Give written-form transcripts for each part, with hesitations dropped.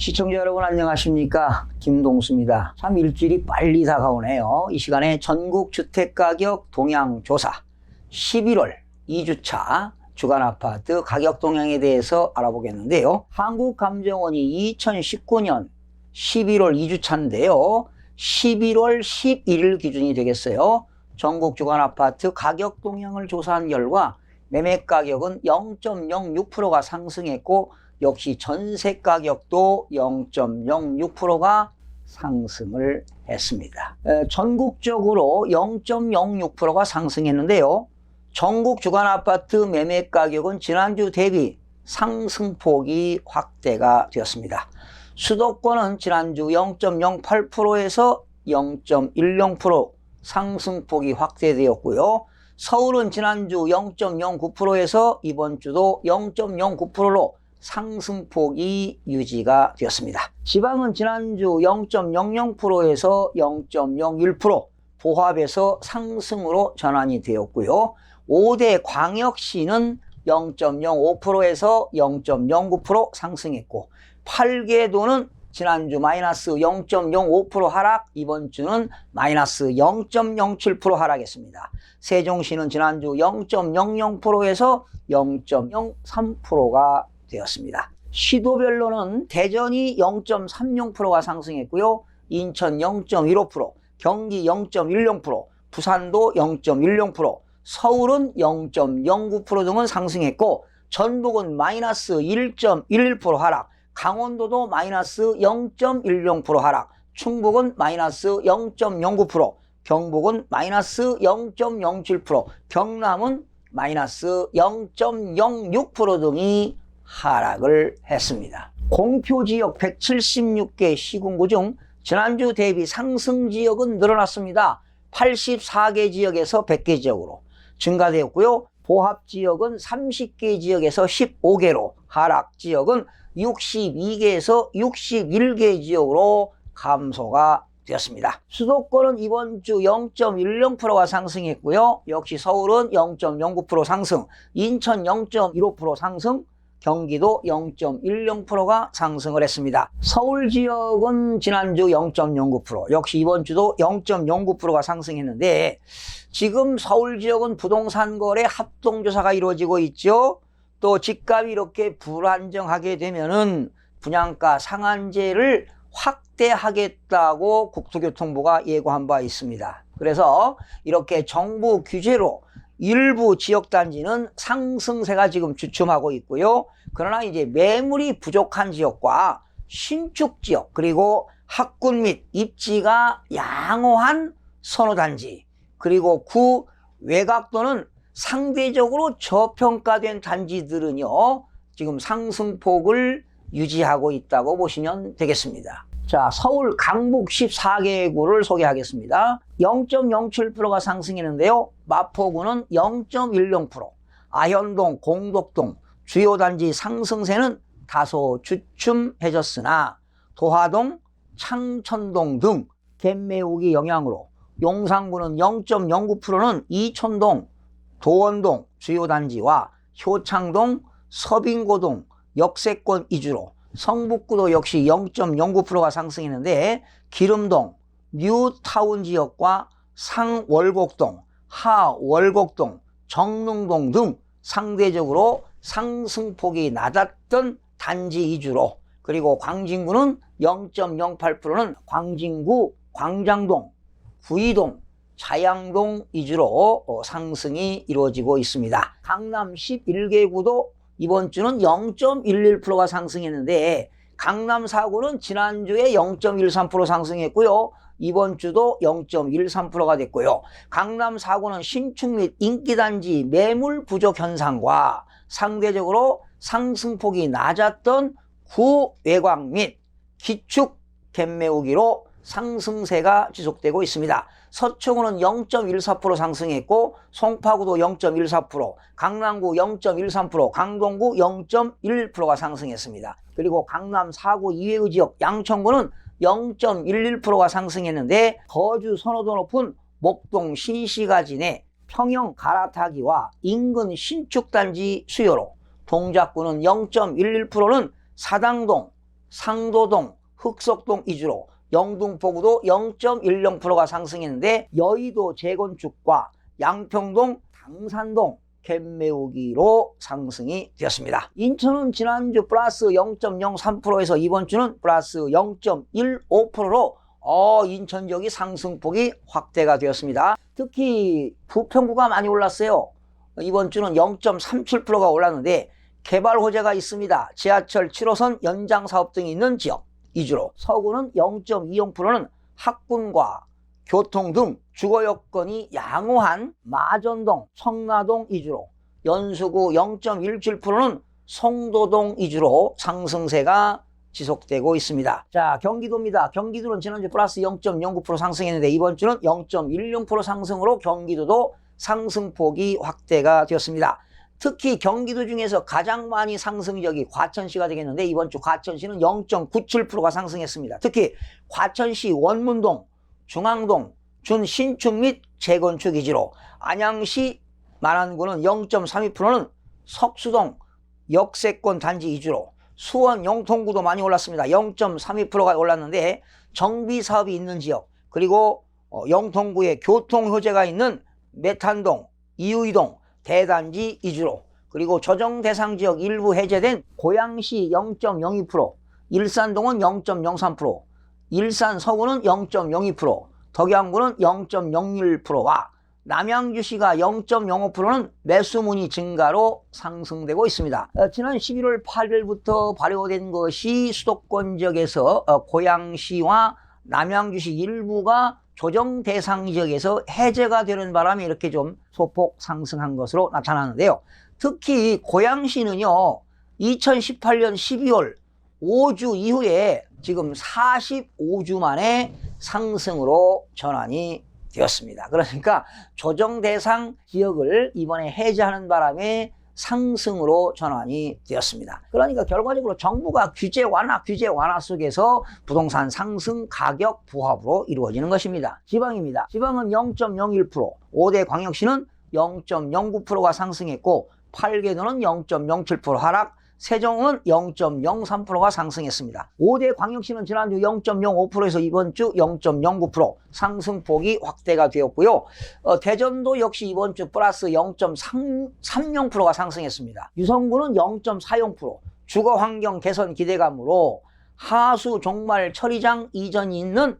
시청자 여러분 안녕하십니까, 김동수입니다. 참 일주일이 빨리 다가오네요. 이 시간에 전국 주택가격 동향조사 11월 2주차 주간아파트 가격 동향에 대해서 알아보겠는데요. 한국감정원이 2019년 11월 2주차인데요 11월 11일 기준이 되겠어요. 전국 주간아파트 가격 동향을 조사한 결과 매매가격은 0.06%가 상승했고 역시 전세 가격도 0.06%가 상승을 했습니다. 전국적으로 0.06%가 상승했는데요. 전국 주간아파트 매매 가격은 지난주 대비 상승폭이 확대가 되었습니다. 수도권은 지난주 0.08%에서 0.10% 상승폭이 확대되었고요. 서울은 지난주 0.09%에서 이번 주도 0.09%로 상승폭이 유지가 되었습니다. 지방은 지난주 0.00%에서 0.01% 보합해서 상승으로 전환이 되었고요. 5대 광역시는 0.05%에서 0.09% 상승했고 8개 도는 지난주 마이너스 0.05% 하락, 이번 주는 마이너스 0.07% 하락했습니다. 세종시는 지난주 0.00%에서 0.03%가 되었습니다. 시도별로는 대전이 0.30%가 상승했고요. 인천 0.15%, 경기 0.10%, 부산도 0.10%, 서울은 0.09% 등은 상승했고 전북은 마이너스 1.11% 하락, 강원도도 마이너스 0.10% 하락, 충북은 마이너스 0.09%, 경북은 마이너스 0.07%, 경남은 마이너스 0.06% 등이 하락을 했습니다. 공표지역 176개 시군구 중 지난주 대비 상승 지역은 늘어났습니다. 84개 지역에서 100개 지역으로 증가되었고요. 보합 지역은 30개 지역에서 15개로, 하락 지역은 62개에서 61개 지역으로 감소가 되었습니다. 수도권은 이번 주 0.10%가 상승했고요. 역시 서울은 0.09% 상승, 인천 0.15% 상승, 경기도 0.10%가 상승을 했습니다. 서울 지역은 지난주 0.09%, 역시 이번 주도 0.09%가 상승했는데 지금 서울 지역은 부동산 거래 합동조사가 이루어지고 있죠. 또 집값이 이렇게 불안정하게 되면은 분양가 상한제를 확대하겠다고 국토교통부가 예고한 바 있습니다. 그래서 이렇게 정부 규제로 일부 지역단지는 상승세가 지금 주춤하고 있고요. 그러나 이제 매물이 부족한 지역과 신축 지역, 그리고 학군 및 입지가 양호한 선호단지, 그리고 구 외곽 또는 상대적으로 저평가된 단지들은요 지금 상승폭을 유지하고 있다고 보시면 되겠습니다. 자, 서울 강북 14개 구를 소개하겠습니다. 0.07%가 상승했는데요. 마포구는 0.10%, 아현동, 공덕동 주요 단지 상승세는 다소 주춤해졌으나 도화동, 창천동 등 갭매우기 영향으로 용산구는 0.09%는 이촌동, 도원동 주요 단지와 효창동, 서빙고동 역세권 위주로, 성북구도 역시 0.09%가 상승했는데 기름동, 뉴타운 지역과 상월곡동, 하월곡동, 정릉동 등 상대적으로 상승폭이 낮았던 단지 위주로, 그리고 광진구는 0.08%는 광진구, 광장동, 구이동, 자양동 위주로 상승이 이루어지고 있습니다. 강남 11개 구도 이번 주는 0.11%가 상승했는데 강남 4구는 지난주에 0.13% 상승했고요. 이번 주도 0.13%가 됐고요. 강남 4구는 신축 및 인기단지 매물 부족 현상과 상대적으로 상승폭이 낮았던 구 외곽 및 기축 갭매우기로 상승세가 지속되고 있습니다. 서초구는 0.14% 상승했고 송파구도 0.14%, 강남구 0.13%, 강동구 0.11%가 상승했습니다. 그리고 강남 4구 이외의 지역 양천구는 0.11%가 상승했는데 거주 선호도 높은 목동 신시가지 내 평형 갈아타기와 인근 신축단지 수요로 동작구는 0.11%는 사당동, 상도동, 흑석동 위주로 영등포구도 0.10%가 상승했는데 여의도 재건축과 양평동, 당산동 갭매우기로 상승이 되었습니다. 인천은 지난주 플러스 0.03%에서 이번 주는 플러스 0.15%로 인천 지역이 상승폭이 확대가 되었습니다. 특히 부평구가 많이 올랐어요. 이번 주는 0.37%가 올랐는데 개발 호재가 있습니다. 지하철 7호선 연장 사업 등이 있는 지역 위주로 서구는 0.20%는 학군과 교통 등 주거 여건이 양호한 마전동, 청라동 위주로 연수구 0.17%는 송도동 위주로 상승세가 지속되고 있습니다. 자, 경기도입니다. 경기도는 지난주 플러스 0.09% 상승했는데 이번 주는 0.10% 상승으로 경기도도 상승폭이 확대가 되었습니다. 특히 경기도 중에서 가장 많이 상승 지역이 과천시가 되겠는데 이번 주 과천시는 0.97%가 상승했습니다. 특히 과천시 원문동, 중앙동, 준신축 및 재건축 위주로 안양시 만안구는 0.32%는 석수동, 역세권 단지 위주로 수원 영통구도 많이 올랐습니다. 0.32%가 올랐는데 정비 사업이 있는 지역 그리고 영통구에 교통 효제가 있는 메탄동, 이의동, 대단지 위주로 그리고 조정 대상 지역 일부 해제된 고양시 0.02%, 일산동은 0.03%, 일산 서구는 0.02%, 덕양구는 0.01%와 남양주시가 0.05%는 매수 문의 증가로 상승되고 있습니다. 지난 11월 8일부터 발효된 것이 수도권 지역에서 고양시와 남양주시 일부가 조정 대상 지역에서 해제가 되는 바람에 이렇게 좀 소폭 상승한 것으로 나타나는데요. 특히 고양시는요, 2018년 12월 5주 이후에 지금 45주 만에 상승으로 전환이 되었습니다. 그러니까 조정 대상 지역을 이번에 해제하는 바람에 상승으로 전환이 되었습니다. 그러니까 결과적으로 정부가 규제 완화 속에서 부동산 상승 가격 부합으로 이루어지는 것입니다. 지방입니다. 지방은 0.01%, 5대 광역시는 0.09%가 상승했고 8개도는 0.07% 하락, 세종은 0.03%가 상승했습니다. 5대 광역시는 지난주 0.05%에서 이번 주 0.09% 상승폭이 확대가 되었고요. 대전도 역시 이번 주 플러스 0.30%가 상승했습니다. 유성구는 0.40%, 주거환경 개선 기대감으로 하수 종말 처리장 이전이 있는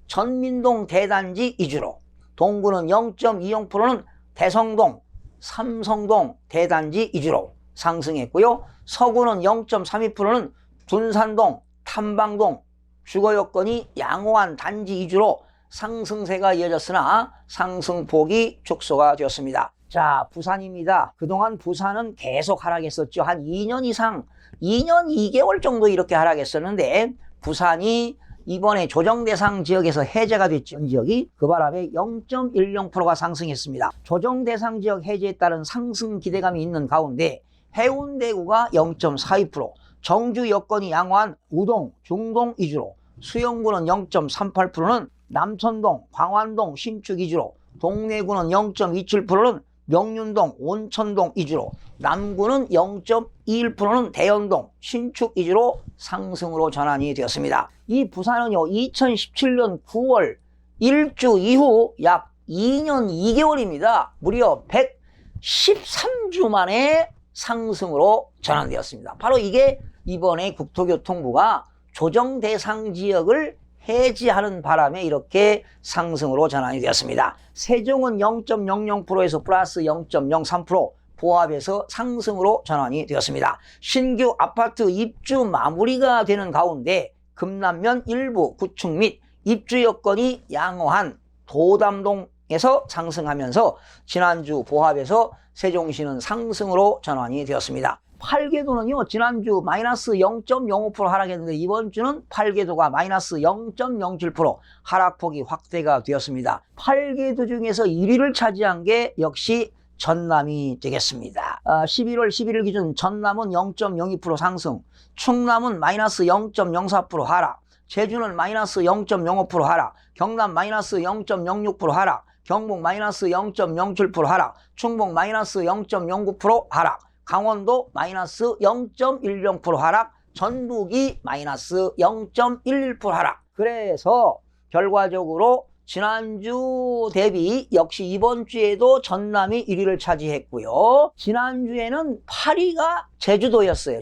전민동 대단지 위주로 동구는 0.20%는 대성동, 삼성동 대단지 위주로 상승했고요. 서구는 0.32%는 둔산동, 탐방동 주거 여건이 양호한 단지 위주로 상승세가 이어졌으나 상승폭이 축소가 되었습니다. 자, 부산입니다. 그동안 부산은 계속 하락했었죠. 한 2년 이상, 2년 2개월 정도 이렇게 하락했었는데 부산이 이번에 조정 대상 지역에서 해제가 됐죠. 지역이 그 바람에 0.10%가 상승했습니다. 조정 대상 지역 해제에 따른 상승 기대감이 있는 가운데 해운대구가 0.42%, 정주 여건이 양호한 우동, 중동 위주로 수영구는 0.38%는 남천동, 광안동 신축 위주로 동래구는 0.27%는 명륜동, 온천동 위주로 남구는 0.21%는 대연동, 신축 위주로 상승으로 전환이 되었습니다. 이 부산은요 2017년 9월 1주 이후 약 2년 2개월입니다. 무려 113주 만에 상승으로 전환되었습니다. 바로 이게 이번에 국토교통부가 조정 대상 지역을 해지하는 바람에 이렇게 상승으로 전환이 되었습니다. 세종은 0.00%에서 플러스 0.03% 보합에서 상승으로 전환이 되었습니다. 신규 아파트 입주 마무리가 되는 가운데 금남면 일부 구축 및 입주 여건이 양호한 도담동에서 상승하면서 지난주 보합에서 세종시는 상승으로 전환이 되었습니다. 8개도는요 지난주 마이너스 0.05% 하락했는데 이번 주는 8개도가 마이너스 0.07% 하락폭이 확대가 되었습니다. 8개도 중에서 1위를 차지한 게 역시 전남이 되겠습니다. 11월 11일 기준 전남은 0.02% 상승, 충남은 마이너스 0.04% 하락, 제주는 마이너스 0.05% 하락, 경남 마이너스 0.06% 하락, 경북 마이너스 0.07% 하락, 충북 마이너스 0.09% 하락, 강원도 마이너스 0.10% 하락, 전북이 마이너스 0.11% 하락. 그래서 결과적으로 지난주 대비 역시 이번 주에도 전남이 1위를 차지했고요. 지난주에는 8위가 제주도였어요.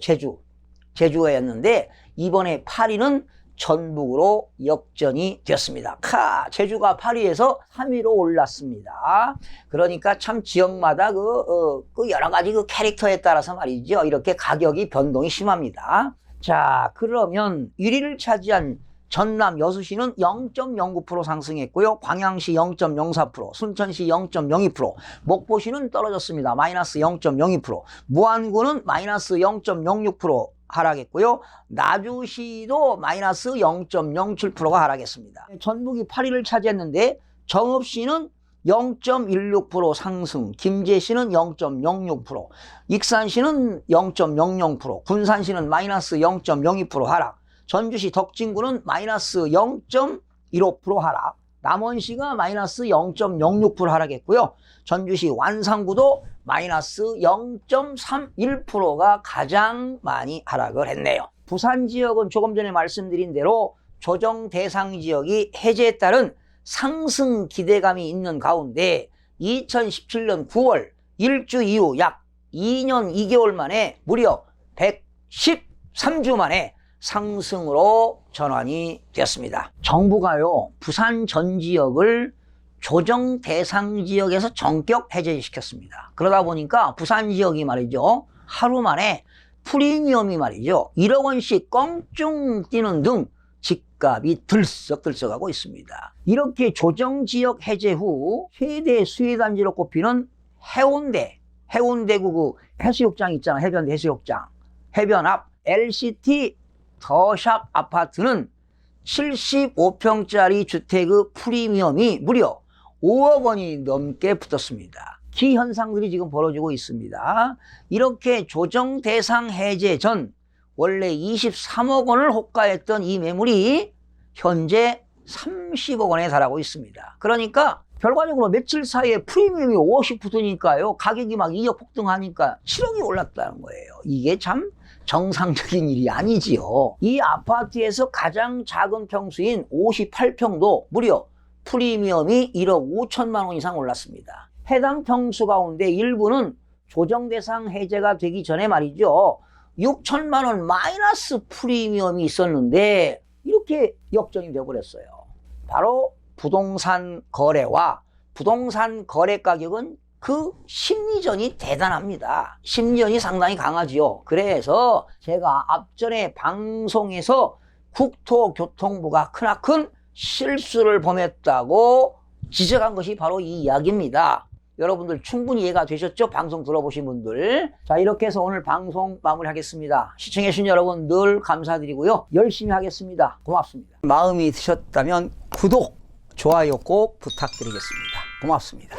제주도였는데 이번에 8위는 전북으로 역전이 되었습니다. 제주가 8위에서 3위로 올랐습니다. 그러니까 참 지역마다 그 여러 가지 그 캐릭터에 따라서 말이죠. 이렇게 가격이 변동이 심합니다. 자, 그러면 1위를 차지한 전남 여수시는 0.09% 상승했고요. 광양시 0.04%, 순천시 0.02%, 목포시는 떨어졌습니다. 마이너스 0.02%, 무안군은 마이너스 0.06% 하락했고요. 나주시도 마이너스 0.07%가 하락했습니다. 전북이 8위를 차지했는데 정읍시는 0.16% 상승, 김제시는 0.06%, 익산시는 0.00%, 군산시는 마이너스 0.02% 하락, 전주시 덕진구는 마이너스 0.15% 하락, 남원시가 마이너스 0.06% 하락했고요. 전주시 완산구도 마이너스 0.31%가 가장 많이 하락을 했네요. 부산 지역은 조금 전에 말씀드린 대로 조정 대상 지역이 해제에 따른 상승 기대감이 있는 가운데 2017년 9월 1주 이후 약 2년 2개월 만에 무려 113주 만에 상승으로 전환이 되었습니다. 정부가요, 부산 전 지역을 조정 대상 지역에서 전격 해제시켰습니다. 그러다 보니까 부산 지역이 말이죠, 하루 만에 프리미엄이 말이죠 1억 원씩 껑충 뛰는 등 집값이 들썩들썩하고 있습니다. 이렇게 조정 지역 해제 후 최대 수혜단지로 꼽히는 해운대구 그 해수욕장 있잖아. 해변대 해수욕장 해변 앞 LCT 더샵 아파트는 75평짜리 주택의 프리미엄이 무려 5억 원이 넘게 붙었습니다. 기현상들이 지금 벌어지고 있습니다. 이렇게 조정 대상 해제 전 원래 23억 원을 호가했던 이 매물이 현재 30억 원에 달하고 있습니다. 그러니까 결과적으로 며칠 사이에 프리미엄이 50 붙으니까요, 가격이 막 2억 폭등하니까 7억이 올랐다는 거예요. 이게 참 정상적인 일이 아니지요. 이 아파트에서 가장 작은 평수인 58평도 무려 프리미엄이 1억 5천만 원 이상 올랐습니다. 해당 평수 가운데 일부는 조정 대상 해제가 되기 전에 말이죠, 6천만 원 마이너스 프리미엄이 있었는데 이렇게 역전이 되어버렸어요. 바로 부동산 거래와 부동산 거래 가격은 그 심리전이 대단합니다. 심리전이 상당히 강하지요. 그래서 제가 앞전에 방송에서 국토교통부가 크나큰 실수를 범했다고 지적한 것이 바로 이 이야기입니다. 여러분들 충분히 이해가 되셨죠? 방송 들어보신 분들. 자, 이렇게 해서 오늘 방송 마무리하겠습니다. 시청해주신 여러분 늘 감사드리고요. 열심히 하겠습니다. 고맙습니다. 마음이 드셨다면 구독, 좋아요 꼭 부탁드리겠습니다. 고맙습니다.